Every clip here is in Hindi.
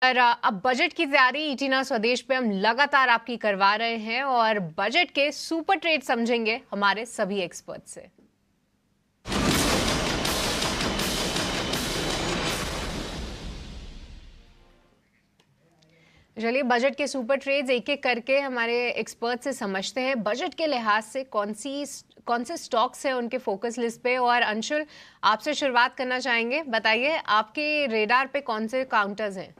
पर अब बजट की तैयारी ईटीना स्वदेश पे हम लगातार आपकी करवा रहे हैं और बजट के सुपर ट्रेड समझेंगे हमारे सभी एक्सपर्ट से। चलिए बजट के सुपर ट्रेड्स एक एक करके हमारे एक्सपर्ट से समझते हैं। बजट के लिहाज से कौन से स्टॉक्स हैं उनके फोकस लिस्ट पे। और अंशुल, आपसे शुरुआत करना चाहेंगे, बताइए आपके रेडार पे कौन से काउंटर्स हैं।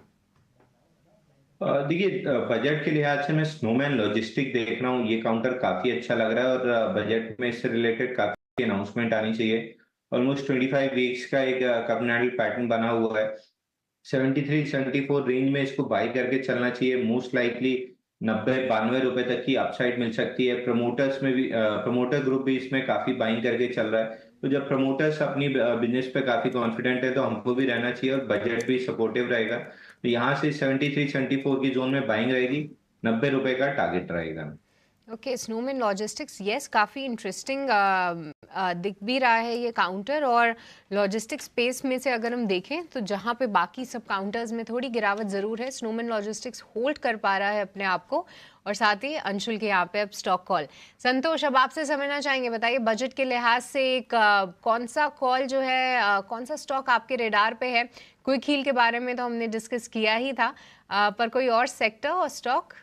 देखिए, बजट के लिहाज से मैं स्नोमैन लॉजिस्टिक देख रहा हूँ। ये काउंटर काफी अच्छा लग रहा है और बजट में इससे रिलेटेड काफी अनाउंसमेंट आनी चाहिए। ऑलमोस्ट 25 वीक्स का एक कैंडल पैटर्न बना हुआ है। 73 74 रेंज में इसको बाई करके चलना चाहिए। मोस्ट लाइकली 90 92 रुपए तक की अपसाइड मिल सकती है। प्रमोटर्स में भी प्रमोटर ग्रुप भी इसमें काफी बाइंग करके चल रहा है। तो जब प्रमोटर्स अपनी बिजनेस पे काफी कॉन्फिडेंट है तो हमको भी रहना चाहिए और बजट भी सपोर्टिव रहेगा। तो यहाँ से 73 74 की जोन में बाइंग रहेगी। 90 रुपए का टारगेट रहेगा। ओके, स्नोमैन लॉजिस्टिक्स, यस, काफ़ी इंटरेस्टिंग दिख भी रहा है ये काउंटर। और लॉजिस्टिक्स स्पेस में से अगर हम देखें तो जहाँ पे बाकी सब काउंटर्स में थोड़ी गिरावट ज़रूर है, स्नोमैन लॉजिस्टिक्स होल्ड कर पा रहा है अपने आप को। और साथ ही अंशुल के यहाँ पे अब स्टॉक कॉल। संतोष, अब आपसे समझना चाहेंगे, बताइए बजट के लिहाज से एक कौन सा कॉल जो है, कौन सा स्टॉक आपके रेडार पे है। क्विक हील के बारे में तो हमने डिस्कस किया ही था, पर कोई और सेक्टर और स्टॉक?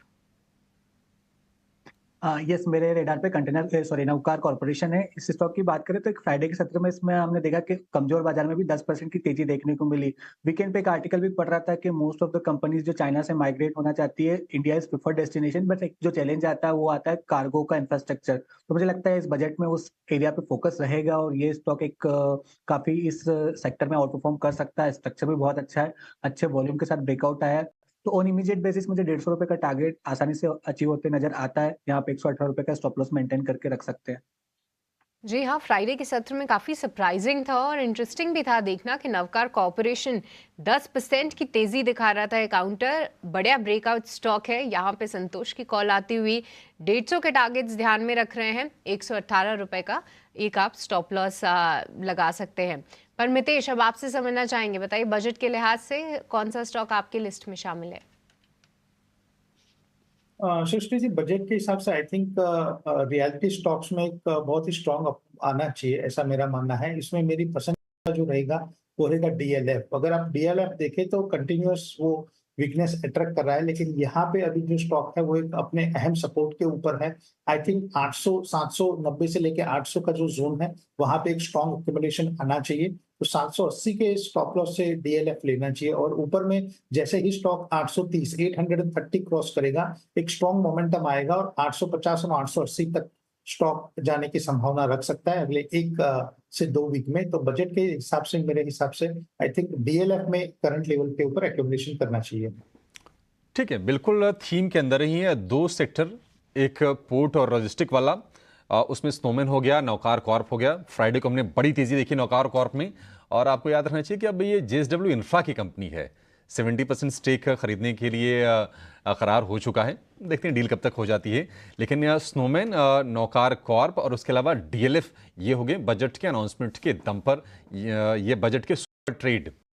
यस, मेरे रेडार पे कंटेनर सॉरी नवकार कॉर्पोरेशन है। इस स्टॉक की बात करें तो एक फ्राइडे के सत्र में इसमें हमने देखा कि कमजोर बाजार में भी 10% की तेजी देखने को मिली। वीकेंड पे एक आर्टिकल भी पढ़ रहा था कि मोस्ट ऑफ द कंपनीज जो चाइना से माइग्रेट होना चाहती है, India is preferred destination, but एक जो चैलेंज आता है वो आता है कार्गो का इंफ्रास्ट्रक्चर। तो मुझे लगता है इस बजट में उस एरिया पे फोकस रहेगा और ये स्टॉक एक काफी इस सेक्टर में आउट परफॉर्म कर सकता है। स्ट्रक्चर भी बहुत अच्छा है, अच्छे वॉल्यूम के साथ ब्रेकआउट आया है। तो ऑन इमीडिएट बेसिस मुझे 150 रुपए का टारगेट आसानी से अचीव होते नजर आता है। यहाँ पे 118 रुपए का स्टॉप लॉस मेंटेन करके रख सकते हैं। जी हाँ, फ्राइडे के सत्र में काफ़ी सरप्राइजिंग था और इंटरेस्टिंग भी था देखना कि नवकार कॉरपोरेशन 10% की तेज़ी दिखा रहा था। ये काउंटर बढ़िया ब्रेकआउट स्टॉक है। यहाँ पे संतोष की कॉल आती हुई 150 के टारगेट्स ध्यान में रख रहे हैं। 118 रुपए का एक आप स्टॉप लॉस लगा सकते हैं। पर मितेश, अब आपसे समझना चाहेंगे, बताइए बजट के लिहाज से कौन सा स्टॉक आपकी लिस्ट में शामिल है। सृष्टि जी, बजट के हिसाब से आई थिंक रियलिटी स्टॉक्स में एक बहुत ही स्ट्रांग आना चाहिए, ऐसा मेरा मानना है। इसमें मेरी पसंद का जो रहेगा वो रहेगा डीएलएफ। अगर आप डीएलएफ देखें तो कंटिन्यूअस वो वीकनेस अट्रैक्ट कर रहा है, लेकिन यहाँ पे अभी जो स्टॉक है वो एक अपने अहम सपोर्ट के ऊपर है। आई थिंक 800 790 से लेके 800 का जो जोन है वहां पे एक स्ट्रॉन्ग एक्यूमुलेशन आना चाहिए। तो 780 के स्टॉप लॉस से डीएलएफ लेना चाहिए और ऊपर में जैसे ही स्टॉक 830 830 क्रॉस करेगा एक स्ट्रॉन्ग मोमेंटम आएगा और 850 और 880 तक स्टॉक जाने की संभावना रख सकता है अगले 1 से 2 वीक में। तो बजट के हिसाब से मेरे हिसाब से आई थिंक डीएलएफ में करंट लेवल के ऊपर एक्यूमुलेशन करना चाहिए। ठीक है, बिल्कुल थीम के अंदर ही है। दो सेक्टर, एक पोर्ट और लॉजिस्टिक वाला, उसमें स्नोमैन हो गया, नौकार कॉर्प हो गया। फ्राइडे को हमने बड़ी तेजी देखी नौकार कॉर्प में। और आपको याद रखना चाहिए कि अब ये जेएसडब्ल्यू इंफ्रा की कंपनी है। 70% स्टेक खरीदने के लिए करार हो चुका है। देखते हैं डील कब तक हो जाती है। लेकिन स्नोमैन, नौकार कॉर्प और उसके अलावा डीएलएफ, ये हो गए बजट के अनाउंसमेंट के दम पर ये बजट के सुपर ट्रेड